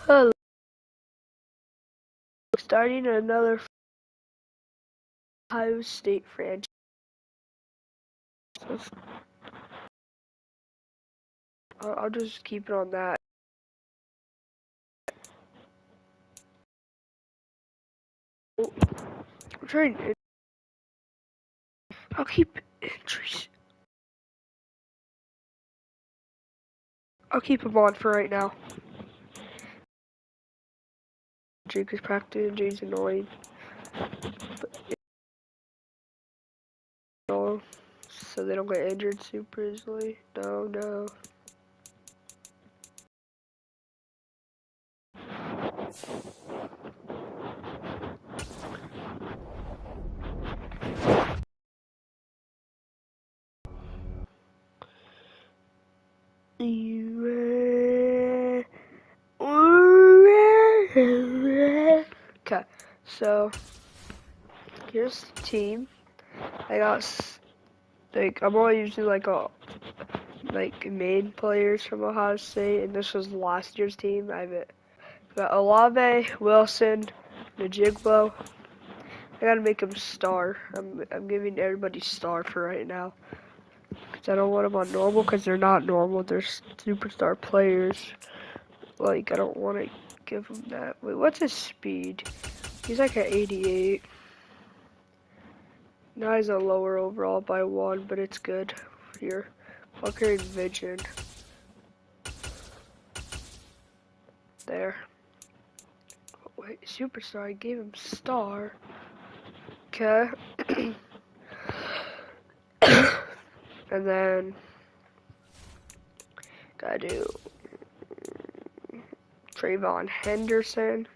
Hello, starting another Ohio State franchise. I'll just keep it on that. I'm trying. I'll keep entries. I'll keep them on for right now. Jake is practicing. Jake's annoying. No, so they don't get injured super easily. No. Okay, so here's the team. I got I'm only using main players from Ohio State, and this was last year's team. I got Olave, Wilson, Najigbo. I gotta make him star. I'm giving everybody star for right now. Cause I don't want them on normal, cause they're not normal. They're superstar players. Like, I don't want to give him that. Wait, what's his speed? He's like at 88. Now he's a lower overall by 1, but it's good here. Walker Vision. There. Wait, superstar. I gave him star. Okay. And then gotta do Trayvon Henderson.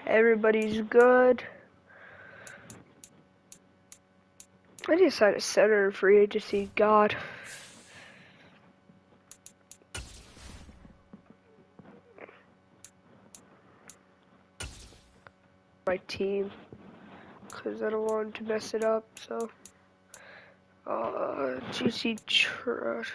Everybody's good. I need to sign a center in free agency. God. My team. Because I don't want to mess it up, so. Juicy Trash.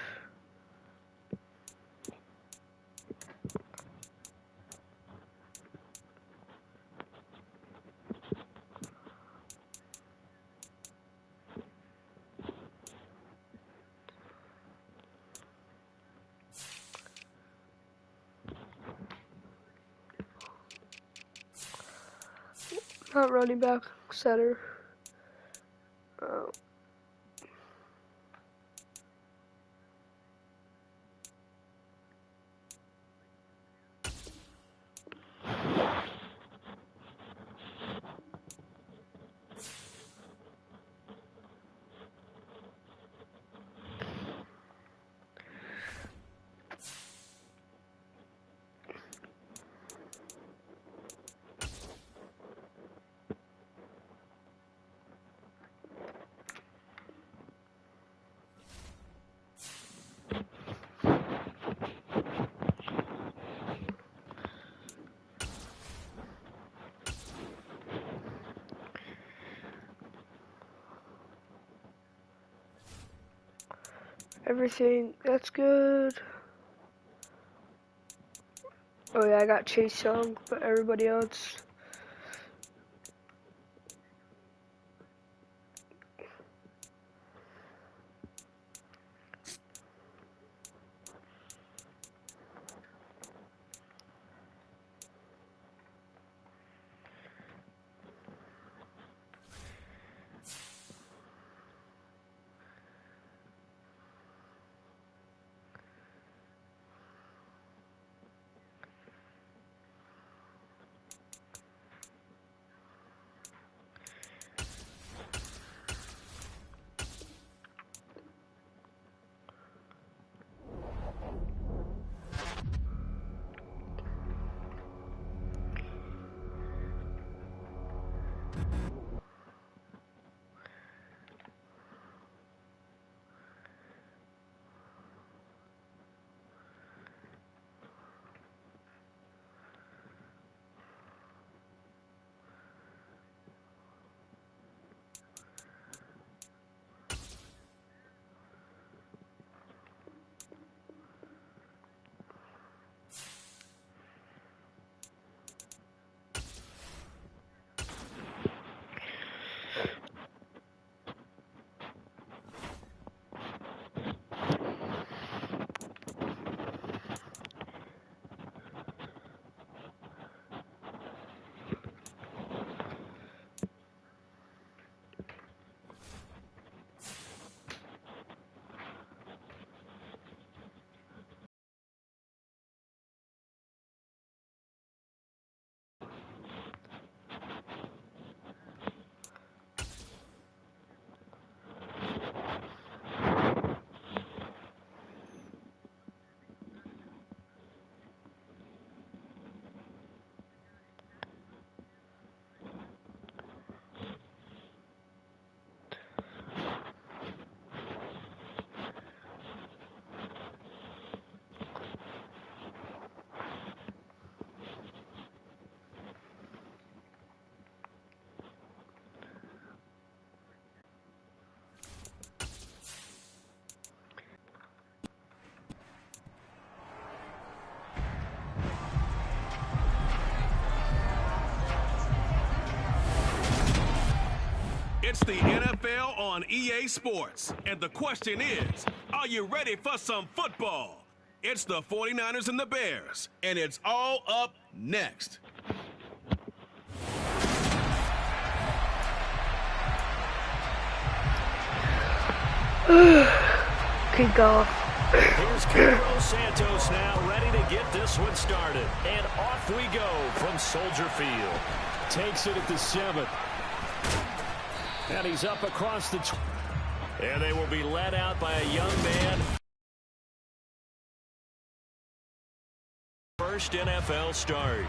Not running back, center. Oh. Everything, that's good. Oh yeah, I got Chase Young, but everybody else. It's the NFL on EA Sports. And the question is, are you ready for some football? It's the 49ers and the Bears. And it's all up next. Kick off. Here's Carlos Santos now ready to get this one started. And off we go from Soldier Field. Takes it at the 7. And he's up across the... And they will be led out by a young man. First NFL start.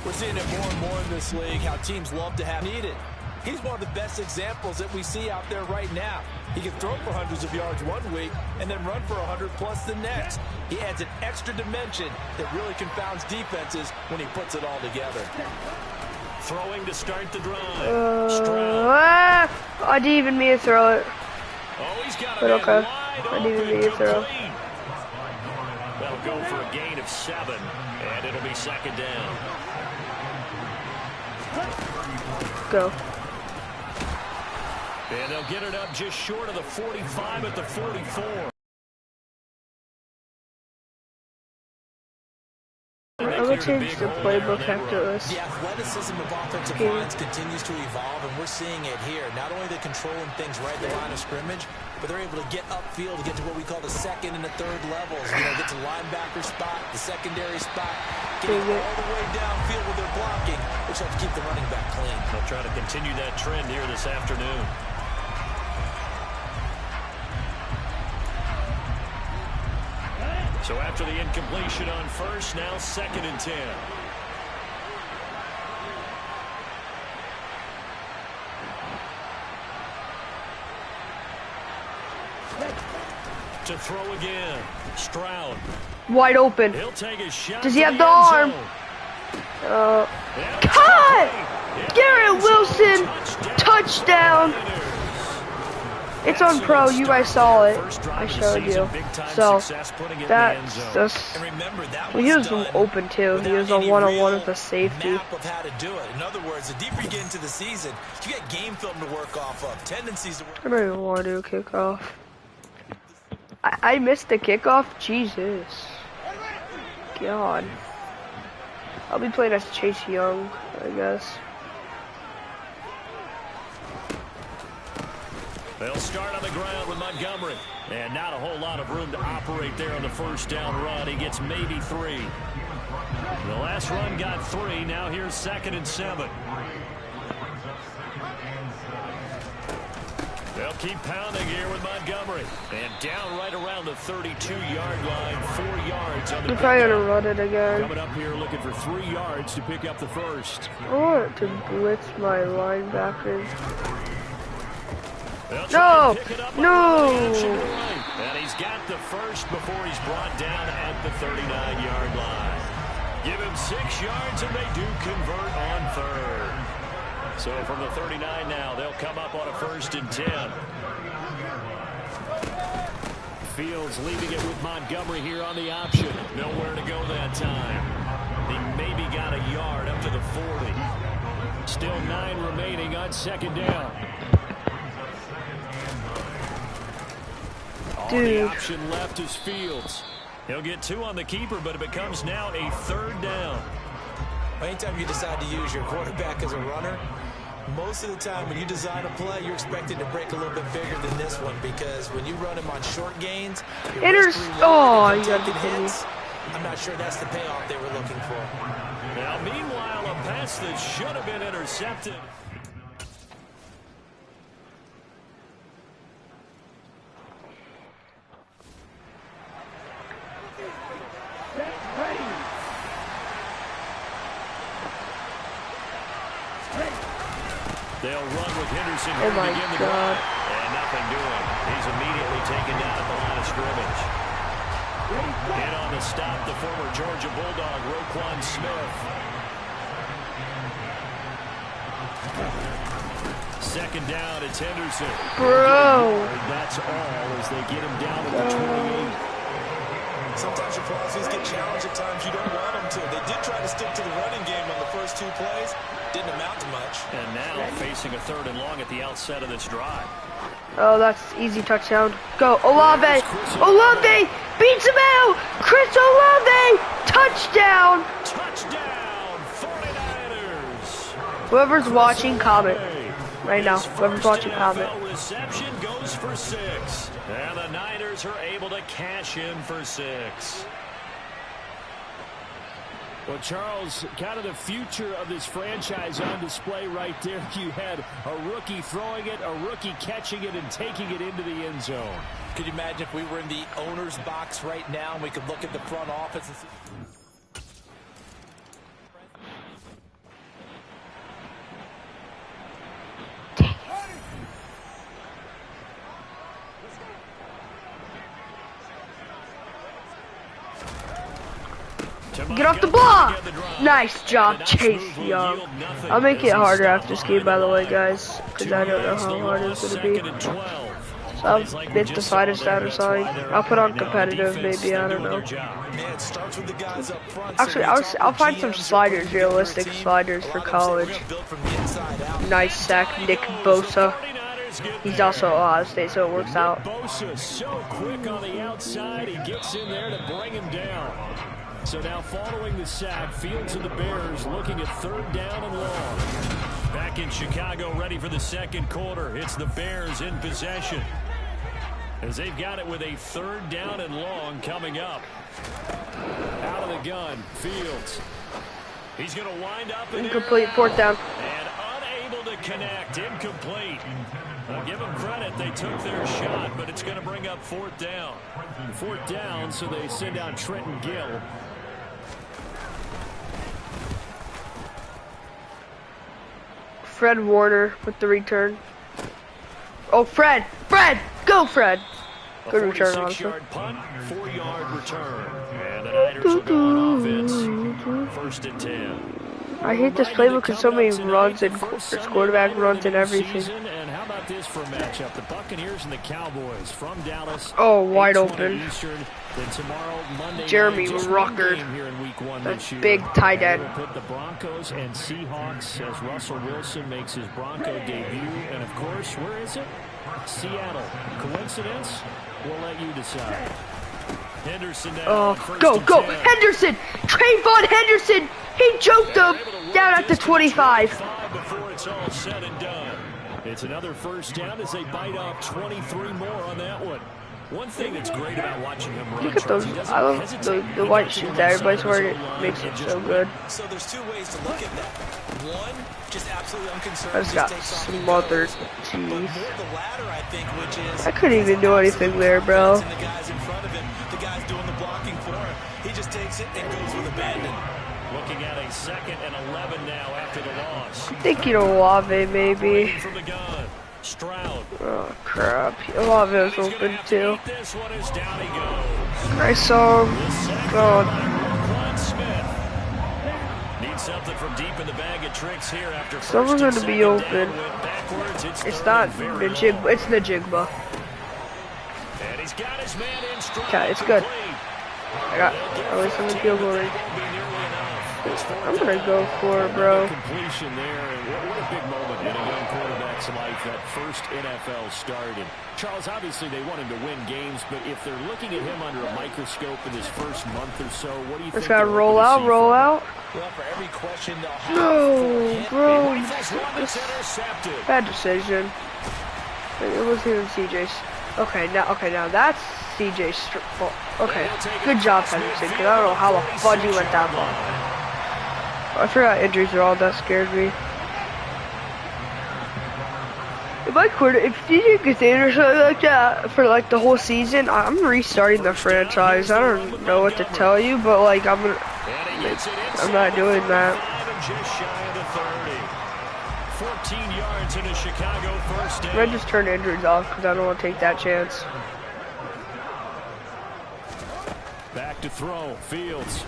We're seeing it more and more in this league, how teams love to have need it. He's one of the best examples that we see out there right now. He can throw for hundreds of yards one week and then run for 100+ the next. He adds an extra dimension that really confounds defenses when he puts it all together. Throwing to start the drive. I didn't even mean to throw it. Oh, he's got But okay, I didn't even mean to throw. That'll go for a gain of 7, and it'll be second down. Go. And they'll get it up just short of the 45 at the 44. I'm going to change the playbook after this. The athleticism of offensive lines continues to evolve, and we're seeing it here. Not only they're controlling things right at the line of scrimmage, but they're able to get upfield to get to what we call the second and the third levels. You know, get to the linebacker spot, the secondary spot, getting all the way downfield with their blocking, which helps keep the running back clean. They'll try to continue that trend here this afternoon. So after the incompletion on first, now 2nd and 10. To throw again. Stroud. Wide open. He'll take a shot. Does he have the arm? Cut! Garrett Wilson. Touchdown. It's on pro. You guys saw it. I showed you. So that's just. Well, he was open too. He was a one-on-one with a safety. Map of how to do it. In other words, the deeper you get into the season, you get game film to work off of, tendencies to work. I don't even want to do a kickoff. I missed the kickoff. Jesus. God. I'll be playing as Chase Young, I guess. They'll start on the ground with Montgomery. And not a whole lot of room to operate there on the first down run. He gets maybe 3. The last run got 3. Now here's 2nd and 7. They'll keep pounding here with Montgomery. And down right around the 32-yard line. 4 yards on the I'm probably going to run it again. Coming up here looking for 3 yards to pick up the first. I want to blitz my linebackers. No! No! And he's got the first before he's brought down at the 39-yard line. Give him 6 yards and they do convert on 3rd. So from the 39 now, they'll come up on a 1st and 10. Fields leaving it with Montgomery here on the option. Nowhere to go that time. He maybe got a yard up to the 40. Still 9 remaining on 2nd down. The option left is Fields. He'll get 2 on the keeper, but it becomes now a 3rd down. Anytime you decide to use your quarterback as a runner, most of the time when you design a play, you're expected to break a little bit bigger than this one, because when you run him on short gains, you gotta be kidding me. I'm not sure that's the payoff they were looking for. Now, meanwhile, a pass that should have been intercepted. They'll run with Henderson here to begin the drive. And nothing doing. He's immediately taken down at the line of scrimmage. In on the stop, the former Georgia Bulldog, Roquan Smith. 2nd down, it's Henderson. Bro. That's all as they get him down at the 28. Sometimes your Crosby's get challenged at times you don't want them to. They did try to stick to the running game on the first 2 plays. Didn't amount to much. And now facing a 3rd and long at the outset of this drive. Oh, that's easy touchdown. Go, Olave! Olave beats him out! Chris Olave! Touchdown! Touchdown, 49ers! Whoever's watching, comment. Right now, whoever's watching, comment. Reception goes for 6. And the Niners are able to cash in for 6. Well, Charles, kind of the future of this franchise on display right there. You had a rookie throwing it, a rookie catching it, and taking it into the end zone. Could you imagine if we were in the owner's box right now and we could look at the front office and see... Get off the block! Nice job, Chase Young. I'll make it harder after this game, by the way, guys, because I don't know how hard it's going to be. So I'll hit the sliders down or something. I'll put on competitive, maybe, I don't know. Actually, I'll find some sliders, realistic sliders for college. Nice sack, Nick Bosa. He's also Ohio State, so it works out. Bosa so quick on the outside, he gets in there to bring him down. So now following the sack, Fields and the Bears looking at 3rd down and long. Back in Chicago, ready for the 2nd quarter. It's the Bears in possession, as they've got it with a 3rd down and long coming up. Out of the gun, Fields. He's going to wind up in incomplete, 4th down. And unable to connect, incomplete. I'll give them credit, they took their shot, but it's going to bring up 4th down. 4th down, so they send out Trenton Gill. Fred Warner with the return. Oh, Fred! Fred! Go, Fred! Good return, honestly. 46-yard punt, 4-yard return. And the Niners will go on offense. 1st and 10. I hate this playbook because so many runs and quarterback runs and everything. And how about this for a matchup? The Buccaneers and the Cowboys from Dallas. Oh, wide open. Eastern, then tomorrow, Monday Jeremy night, Ruckert. Here in week 1 That's this year. big tight end. We'll put the Broncos and Seahawks as Russell Wilson makes his Bronco debut. And of course, where is it? Seattle. Coincidence? We'll let you decide. Henderson down. Oh, go! Henderson! Trayvon Henderson! He choked him down at the 25. Before it's all said and done. It's another 1st down as they bite off 23 more on that one. One thing that's great about watching him run. Look at those. I love the white shoes that everybody's wearing. It makes it so good. So there's 2 ways to look at that. One, just absolutely unconcerned. I just got smothered. But more the latter, I think, which is I couldn't even do anything there, bro. And the guys in front of him, the guys doing the blocking for him. He just takes it and goes with abandon. Looking at a 2nd and 11 now after the loss. I'm thinking Olave, maybe. From the gun. Stroud. Oh, crap. Olave was open, too. This one is down he goes. I saw him. God. Needs something from deep in the bag of tricks here after Someone's going to be open. It's not Najigba. It's Najigba. And he's got his man in stride. Okay, it's good. I got at least I'm in field goal range. I'm going to go for it, bro. Completion there. And what a big moment in a young quarterback's life, that first NFL start. And Charles, obviously they want him to win games, but if they're looking at him under a microscope in his first month or so, what do you think? Let's gotta roll out. Well, for every question they'll have No, bro. Intercepted. Bad decision. It wasn't even CJ's. Okay, now that's CJ's fault. Okay, good job, Henderson, because I don't know how the fudge you went that long. I forgot injuries are all that scared me. If CJ gets injured or something like that for like the whole season, I'm restarting the franchise. I don't know what to tell you, but like I'm not doing that. Just shy of the 30. 14 yards in a Chicago first down. I might just turn injuries off because I don't want to take that chance. Back to throw, Fields.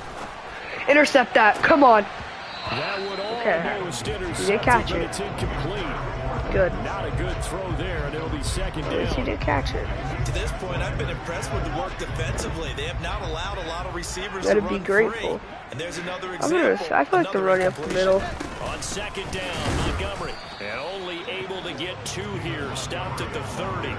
Intercept that, come on. That would Okay, almost you didn't catch it. It's incomplete. Good. Not a good throw there, and it'll be second At least he down. did catch it. To this point, I've been impressed with the work defensively. They have not allowed a lot of receivers Gotta to be run grateful. free. And there's another I example. feel like they're running up the middle. On second down, Montgomery. And only able to get 2 here. Stopped at the 30.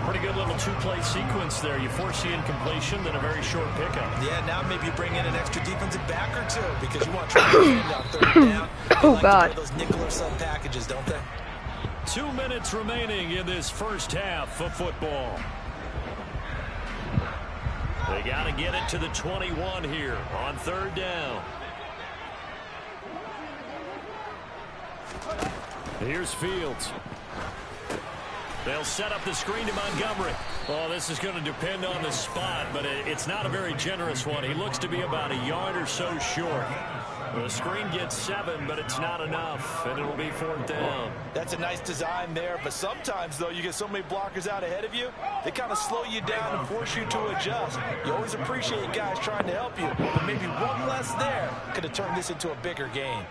Pretty good little 2-play sequence there. You force the incompletion, then a very short pickup. Yeah, now maybe you bring in an extra defensive back or 2 because you want to try to defend on 3rd down. They like God. to play those nickel or sub packages, don't they? 2 minutes remaining in this first half of football. They got to get it to the 21 here on 3rd down. Here's Fields. They'll set up the screen to Montgomery. Oh, this is going to depend on the spot, but it's not a very generous one. He looks to be about a yard or so short. The screen gets 7, but it's not enough, and it'll be 4th down. That's a nice design there, but sometimes, though, you get so many blockers out ahead of you, they kind of slow you down and force you to adjust. You always appreciate guys trying to help you, but maybe one less there could have turned this into a bigger game.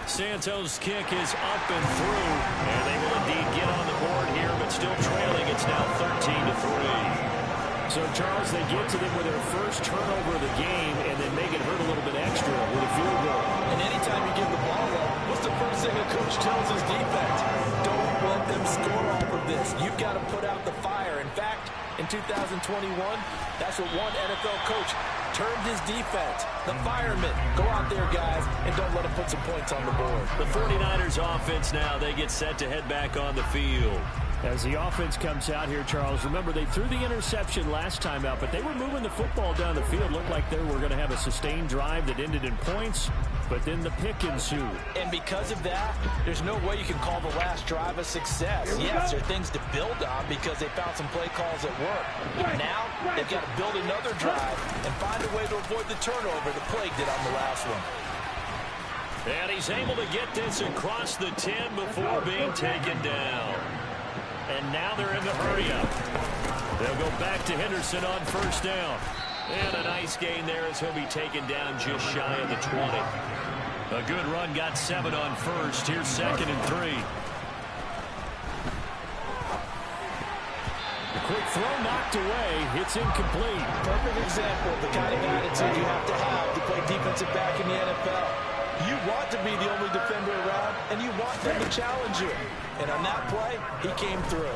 Santos' kick is up and through, and they will indeed get on the board here, but still trailing. It's now 13-3. So, Charles, they get to them with their first turnover of the game and then make it hurt a little bit extra with a field goal. And anytime you give the ball up, what's the first thing a coach tells his defense? Don't let them score off of this. You've got to put out the fire. In fact, in 2021, that's what one NFL coach termed his defense. The firemen. Go out there, guys, and don't let them put some points on the board. The 49ers offense now, they get set to head back on the field. As the offense comes out here, Charles, remember they threw the interception last time out, but they were moving the football down the field. Looked like they were going to have a sustained drive that ended in points, but then the pick ensued. And because of that, there's no way you can call the last drive a success. Yes, there are things to build on because they found some play calls at work. Now, they've got to build another drive and find a way to avoid the turnover that plagued it on the last one. And he's able to get this across the 10 before being taken down. And now they're in the hurry-up. They'll go back to Henderson on 1st down. And a nice gain there as he'll be taken down just shy of the 20. A good run, got 7 on 1st. Here's 2nd and 3. A quick throw knocked away. It's incomplete. Perfect example of the kind of attitude you have to play defensive back in the NFL. You want to be the only defender around, and you want them to challenge you. And on that play, he came through.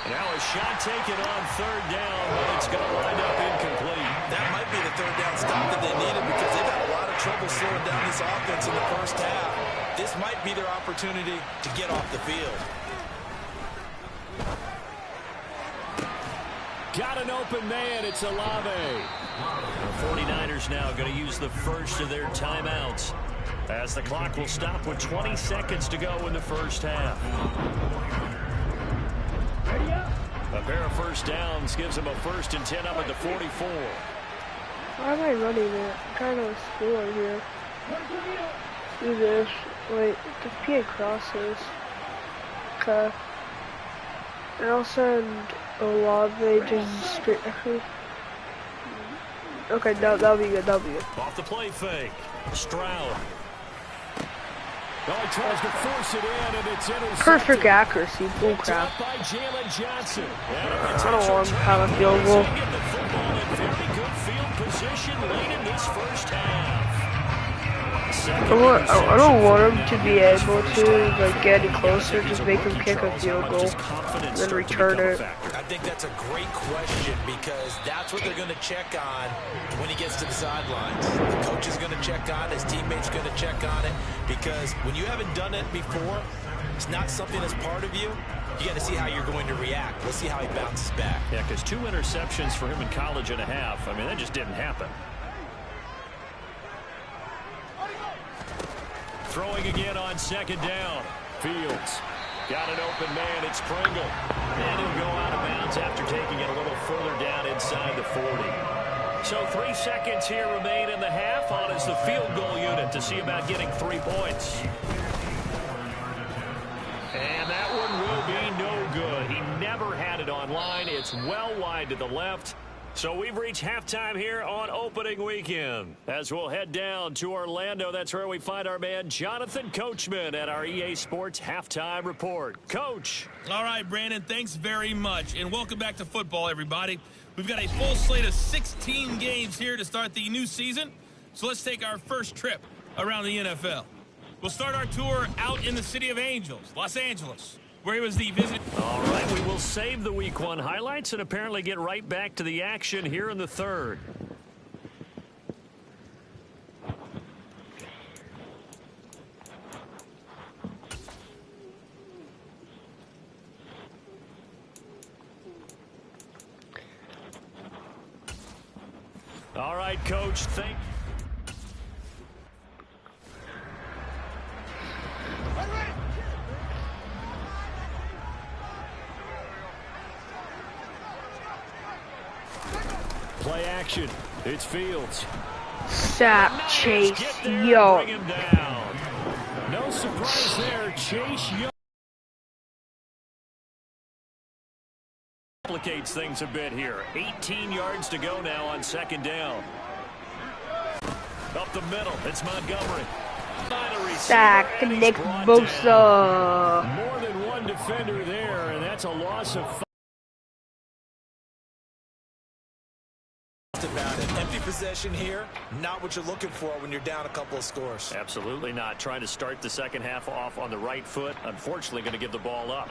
Now a shot taken on 3rd down, but it's going to wind up incomplete. That might be the 3rd down stop that they needed because they've had a lot of trouble slowing down this offense in the first half. This might be their opportunity to get off the field. Got an open man. It's Olave. The 49ers now going to use the first of their timeouts as the clock will stop with 20 seconds to go in the first half. A pair of 1st downs gives them a 1st and 10 up at the 44. Why am I running it? I'm kind of slow here. Do this. Wait, the PA crosses. Okay. And I'll send Olave just straight. Okay, that'll be good. That'll be good. Off the play fake. Stroud. Well, he tries to force it in, and it's intercepted. Perfect accuracy. Bull crap. By Jalen Johnson. I don't want him to have a field goal. Get the football in very good field position late in this first half. I don't want him to be able to get any closer. Just make him kick a field goal and then return it. I think that's a great question because that's what they're going to check on when he gets to the sidelines. The coach is going to check on it. His teammates are going to check on it because when you haven't done it before, it's not something that's part of you. You got to see how you're going to react. Let's see how he bounces back. Yeah, because 2 interceptions for him in college and a half. I mean, that just didn't happen. Throwing again on 2nd down. Fields got an open man. It's Pringle. And he'll go out of bounds after taking it a little further down inside the 40. So 3 seconds here remain in the half. On is the field goal unit to see about getting 3 points. And that one will be no good. He never had it on line. It's well wide to the left. So we've reached halftime here on opening weekend. As we'll head down to Orlando, that's where we find our man Jonathan Coachman at our EA Sports Halftime Report. Coach. All right, Brandon, thanks very much. And welcome back to football, everybody. We've got a full slate of 16 games here to start the new season. So let's take our first trip around the NFL. We'll start our tour out in the city of Angels, Los Angeles, where he was the visit. All right, we will save the Week 1 highlights and apparently get right back to the action here in the third. All right, Coach, thank you. Play action. It's Fields. Sack Chase Bring Young. him down. No surprise there. Chase Young complicates things a bit here. 18 yards to go now on second down. Up the middle. It's Montgomery. Sack Nick Bosa. More than one defender there, and that's a loss of 5. About it. Empty possession here, not what you're looking for when you're down a couple of scores. Absolutely not. Trying to start the second half off on the right foot. Unfortunately, going to give the ball up.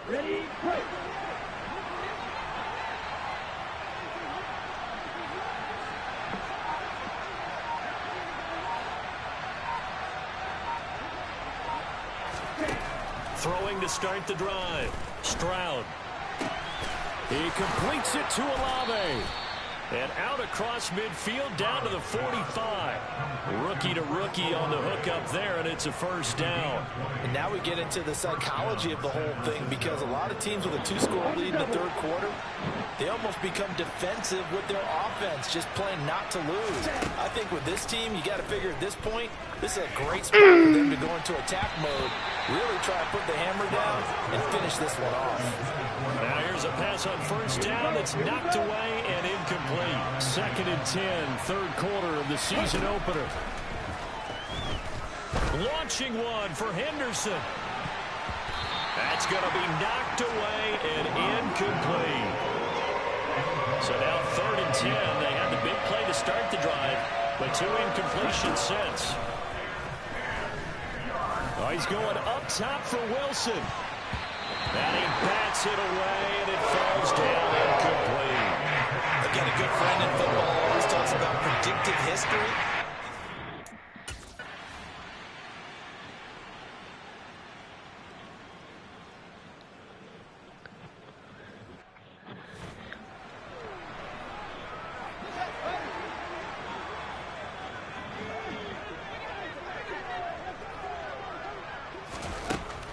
Ready, play. Throwing to start the drive. Stroud. He completes it to Olave. And out across midfield down to the 45. Rookie to rookie on the hook up there, and it's a first down. And now we get into the psychology of the whole thing, because a lot of teams with a 2-score lead in the third quarter, they almost become defensive with their offense, just playing not to lose. I think with this team, you got to figure at this point, this is a great spot for them to go into attack mode, really try to put the hammer down and finish this one off. Now here's a pass on first down that's knocked away and incomplete. Second and 10, third quarter of the season opener. Launching one for Henderson. That's going to be knocked away and incomplete. So now third and 10. They had the big play to start the drive, but 2 incompletions since. Oh, he's going up top for Wilson. And he bats it away, and it falls down incomplete. Again, a good friend in football always talks about predictive history.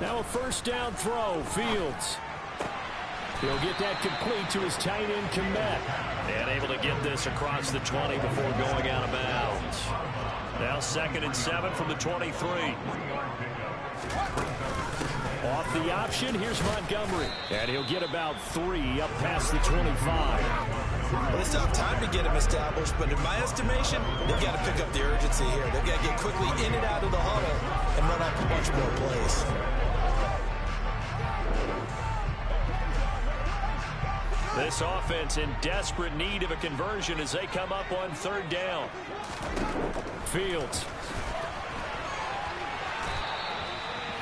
Now a first down throw, Fields. He'll get that complete to his tight end, Komet. And able to get this across the 20 before going out of bounds. Now second and 7 from the 23. Off the option, here's Montgomery. And he'll get about 3 up past the 25. Well, they still have time to get him established, but in my estimation, they've got to pick up the urgency here. They've got to get quickly in and out of the huddle and run off a bunch more plays. This offense in desperate need of a conversion as they come up on third down. Fields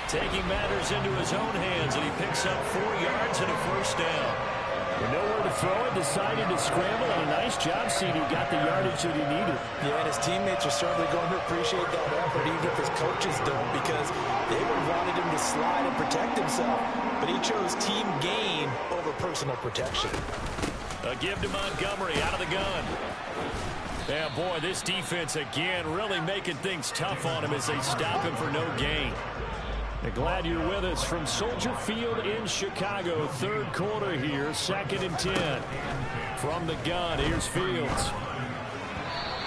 taking matters into his own hands, and he picks up 4 yards and a first down. With nowhere to throw it, decided to scramble, and a nice job, CD. Got the yardage that he needed. Yeah, and his teammates are certainly going to appreciate that effort, even if his coaches don't, because they would have wanted him to slide and protect himself. But he chose team gain over personal protection. A give to Montgomery out of the gun. Yeah, boy, this defense again really making things tough on him as they stop him for no gain. Glad you're with us from Soldier Field in Chicago. Third quarter here, 2nd and 10. From the gun, here's Fields.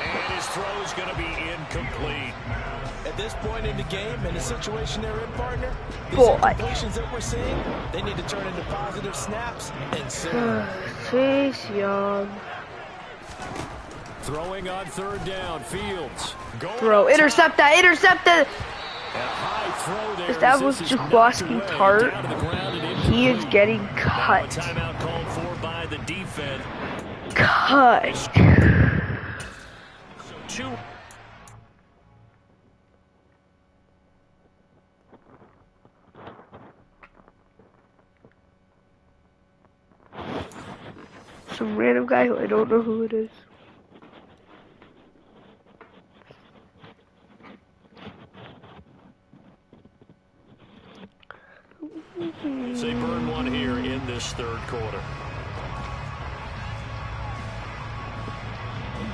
And his throw's going to be incomplete. At this point in the game and the situation they're in, partner, these incompletions that we're seeing, they need to turn into positive snaps and soon. Chase Young. Throwing on 3rd down, Fields. Throw, intercept that, intercept that. If that was Jaworski Tart, he is getting cut. Timeout called for by the defense. Cut. So 2. Some random guy who I don't know who it is. They burn one here in this 3rd quarter.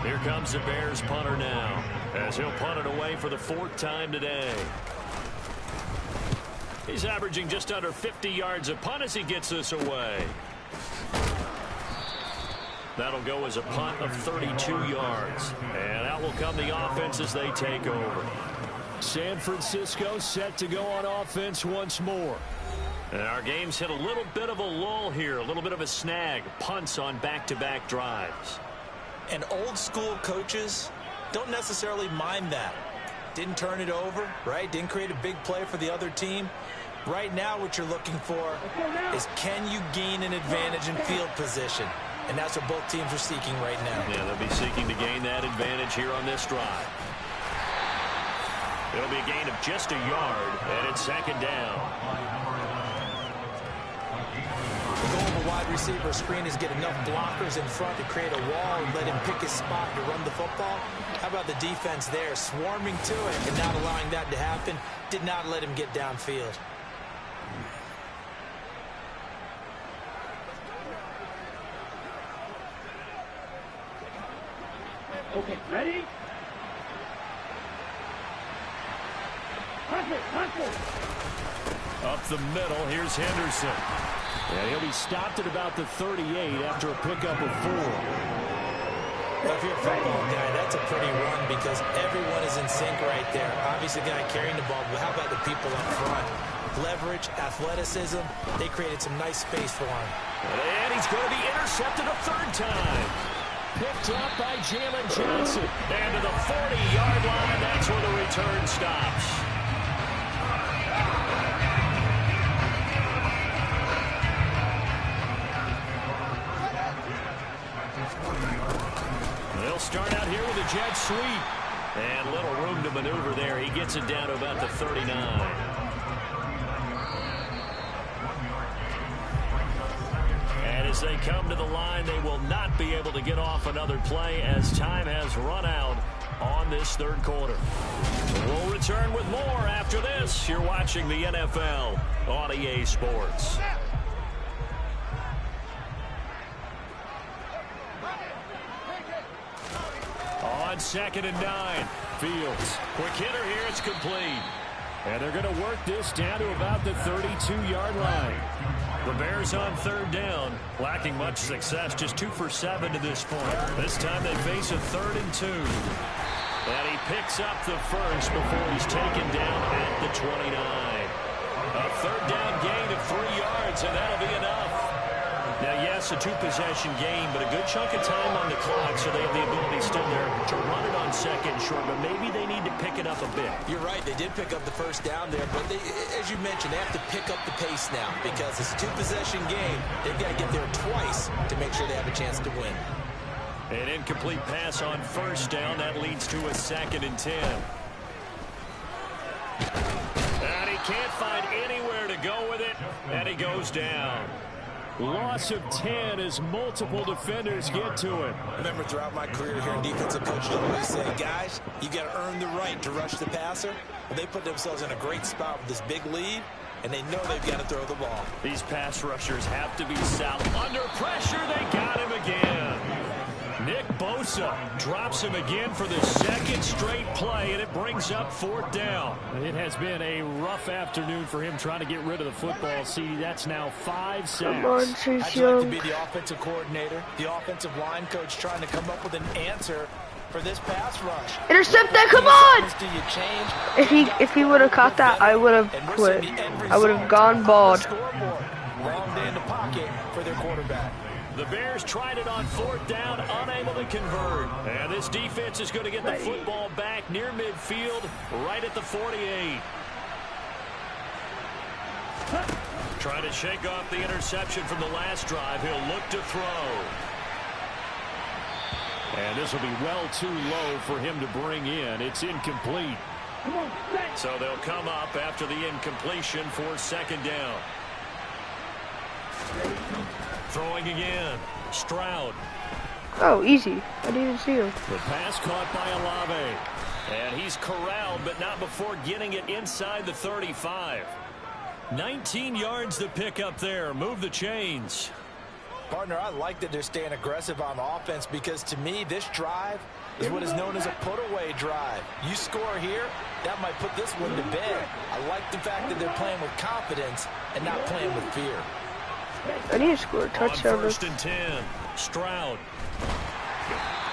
Here comes the Bears punter now, as he'll punt it away for the 4th time today. He's averaging just under 50 yards a punt as he gets this away. That'll go as a punt of 32 yards. And out will come the offense as they take over. San Francisco set to go on offense once more. And our game's hit a little bit of a lull here, a little bit of a snag. Punts on back-to-back drives. And old school coaches don't necessarily mind that. Didn't turn it over, right? Didn't create a big play for the other team. Right now what you're looking for is, can you gain an advantage in field position? And that's what both teams are seeking right now. Yeah, they'll be seeking to gain that advantage here on this drive. It'll be a gain of just a yard, and it's 2nd down. The goal of a wide receiver screen is get enough blockers in front to create a wall and let him pick his spot to run the football. How about the defense there, swarming to it and not allowing that to happen? Did not let him get downfield. Okay, ready? Up the middle, here's Henderson. And he'll be stopped at about the 38 after a pickup of 4. Well, if you're a football guy, that's a pretty run because everyone is in sync right there. Obviously, the guy carrying the ball, but how about the people up front? Leverage, athleticism, they created some nice space for him. And he's going to be intercepted a 3rd time. Picked up by Jalen Johnson. And to the 40-yard line, that's where the return stops. They'll start out here with a jet sweep. And little room to maneuver there. He gets it down to about the 39. And as they come to the line, they will not be able to get off another play as time has run out on this 3rd quarter. We'll return with more after this. You're watching the NFL on EA Sports. On 2nd and 9, Fields. Quick hitter here, it's complete. And they're going to work this down to about the 32-yard line. The Bears on 3rd down, lacking much success, just 2 for 7 to this point. This time they face a 3rd and 2. And he picks up the first before he's taken down at the 29. A 3rd down gain of 3 yards, and that'll be enough. Now, yes, a 2-possession game, but a good chunk of time on the clock, so they have the ability still there to run it on 2nd and short, but maybe they need to pick it up a bit. You're right. They did pick up the 1st down there, but they, as you mentioned, they have to pick up the pace now because it's a 2-possession game. They've got to get there twice to make sure they have a chance to win. An incomplete pass on 1st down. That leads to a 2nd and 10. And he can't find anywhere to go with it, and he goes down. Loss of 10 as multiple defenders get to it. Remember, throughout my career here in defensive coach, I always say, guys, you got to earn the right to rush the passer. Well, they put themselves in a great spot with this big lead, and they know they've got to throw the ball. These pass rushers have to be stout. Under pressure, they got him again. Nick Bosa Bosa drops him again for the second straight play, and it brings up 4th down. It has been a rough afternoon for him trying to get rid of the football. See, that's now 5 sacks. Come on, Chase How'd you like to Young. be the offensive coordinator, the offensive line coach trying to come up with an answer for this pass rush? Intercept that, come on! Do you change? If he would have caught that, I would have quit. I would have gone bald. Long day in the pocket for their quarterback. The Bears tried it on 4th down, unable to convert. And this defense is going to get the football back near midfield, right at the 48. Trying to shake off the interception from the last drive. He'll look to throw. And this will be well too low for him to bring in. It's incomplete. So they'll come up after the incompletion for 2nd down. Throwing again. Stroud. Oh, easy. I didn't even see him. The pass caught by Olave. And he's corralled, but not before getting it inside the 35. 19 yards to pick up there. Move the chains. Partner, I like that they're staying aggressive on offense because to me, this drive is what is known as a put-away drive. You score here, that might put this one to bed. I like the fact that they're playing with confidence and not playing with fear. I need to score a touchdown. On 1st and 10, Stroud.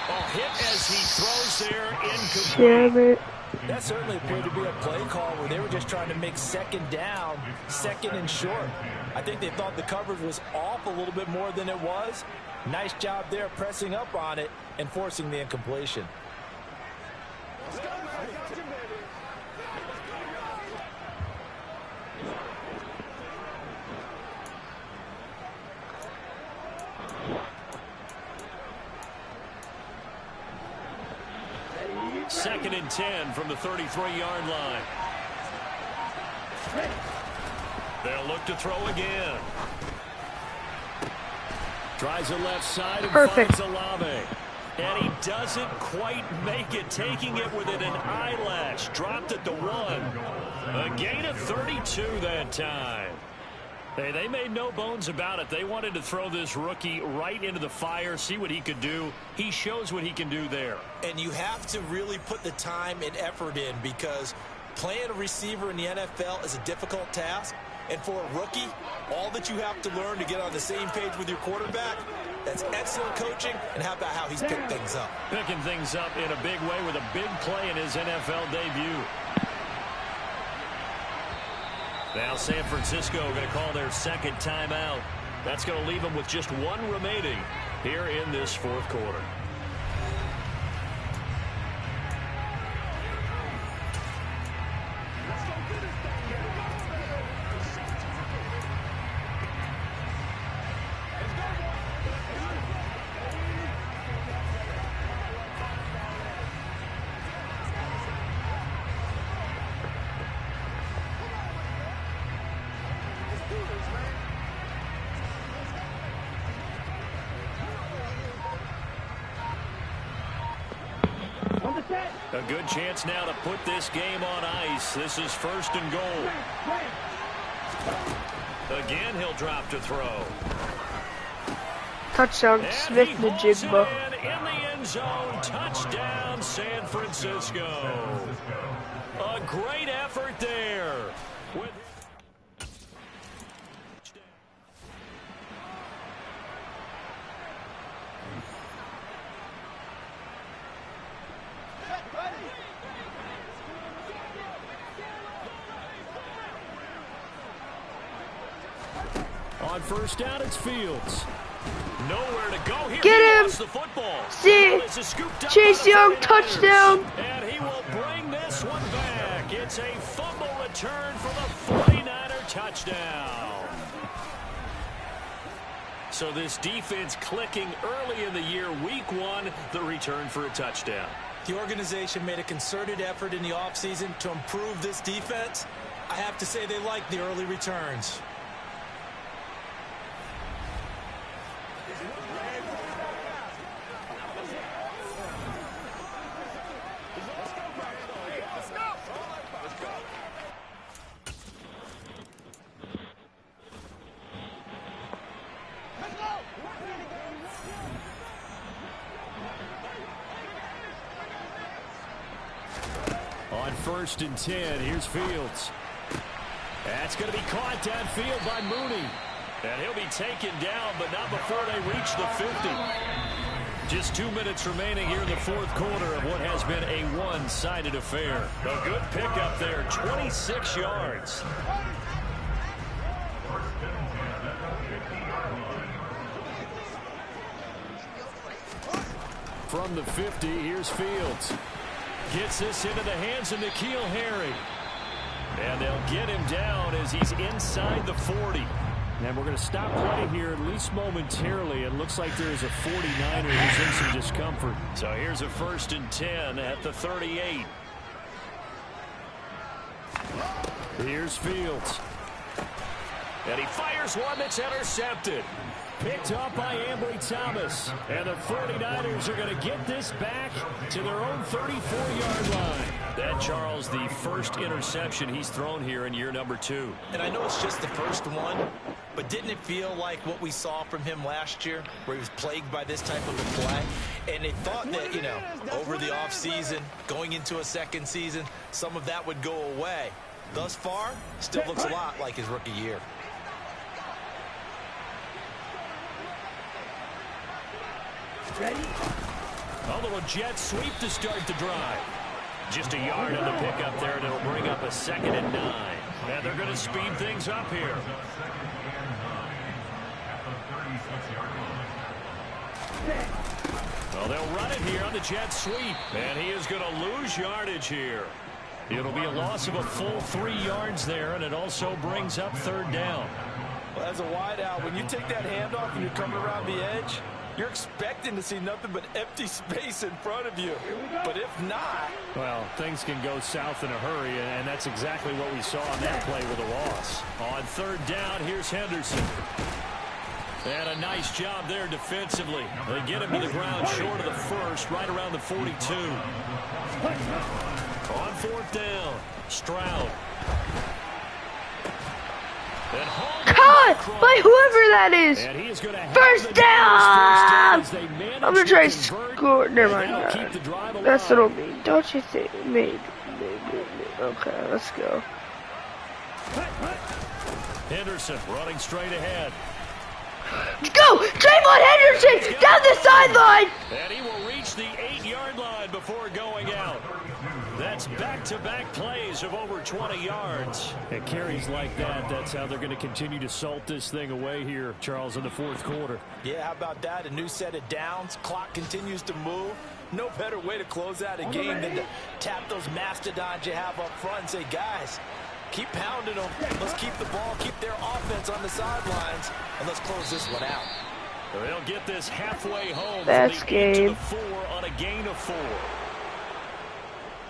Oh, hit as he throws there, incomplete. Damn it. That certainly appeared to be a play call where they were just trying to make 2nd down, 2nd and short. I think they thought the coverage was off a little bit more than it was. Nice job there pressing up on it and forcing the incompletion. Second and 10 from the 33-yard line. They'll look to throw again. Tries the left side and Perfect. finds Olave. And he doesn't quite make it, taking it within an eyelash. Dropped at the 1. A gain of 32 that time. Hey, they made no bones about it. They wanted to throw this rookie right into the fire, see what he could do. He shows what he can do there. And you have to really put the time and effort in because playing a receiver in the NFL is a difficult task. And for a rookie, all that you have to learn to get on the same page with your quarterback, that's excellent coaching. And how about how he's picked things up? Picking things up in a big way with a big play in his NFL debut. Now San Francisco going to call their 2nd timeout. That's going to leave them with just 1 remaining here in this 4th quarter. A good chance now to put this game on ice. This is 1st and goal. Again, he'll drop to throw. Touchdown, And Smith he the hauls it Jigba. in the end zone. Touchdown, San Francisco. A great effort there. With On 1st down, it's Fields. nowhere to go here. Get He him! lost the football. See? Well, it's scooped up Chase by the Young, 49ers. touchdown! And he will bring this one back. It's a fumble return for the 49er touchdown. So this defense clicking early in the year, week 1, the return for a touchdown. The organization made a concerted effort in the offseason to improve this defense. I have to say they like the early returns. 1st and 10. Here's Fields. That's going to be caught downfield by Mooney. And he'll be taken down, but not before they reach the 50. Just 2 minutes remaining here in the 4th quarter of what has been a one-sided affair. A good pickup there, 26 yards. From the 50, here's Fields. Gets this into the hands of N'Keal Harry. And they'll get him down as he's inside the 40. And we're going to stop play here at least momentarily. It looks like there's a 49er who's in some discomfort. So here's a 1st and 10 at the 38. Here's Fields. And he fires one that's intercepted. Picked up by Ambry Thomas. And the 49ers are going to get this back to their own 34-yard line. That, Charles, the first interception he's thrown here in year number 2. And I know it's just the first one, but didn't it feel like what we saw from him last year, where he was plagued by this type of a play? And they thought that, you know, over the offseason, going into a second season, some of that would go away. Thus far, still looks a lot like his rookie year. Ready? A little jet sweep to start the drive. Just a yard on the pickup there, and it'll bring up a 2nd and 9. And they're going to speed things up here. Well, they'll run it here on the jet sweep. And he is going to lose yardage here. It'll be a loss of a full 3 yards there, and it also brings up 3rd down. Well, as a wideout, when you take that handoff and you're coming around the edge, you're expecting to see nothing but empty space in front of you. But if not... Well, things can go south in a hurry, and that's exactly what we saw on that play with a loss. On 3rd down, here's Henderson. And a nice job there defensively. They get him to the ground short of the 1st, right around the 42. On 4th down, Stroud. Caught by whoever that is. First down. I'm going to try to score. Never mind. That's what I mean. Don't you think? Maybe. Okay, let's go. Henderson running straight ahead. Go! Trayvon Henderson down the sideline! And he will reach the 8-yard line before going out. That's back-to-back plays of over 20 yards. And carries like that, that's how they're going to continue to salt this thing away here, Charles, in the 4th quarter. Yeah, how about that? A new set of downs. Clock continues to move. No better way to close out a game than to tap those mastodons you have up front and say, guys, keep pounding them. Let's keep the ball, keep their offense on the sidelines, and let's close this one out. They'll get this halfway home. That's game. 4 on a gain of 4.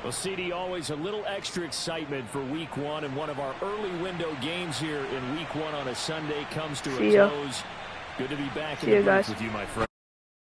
Well, CD, always a little extra excitement for Week 1, and one of our early window games here in Week 1 on a Sunday comes to a close. Good to be back in the booth with you, my friend.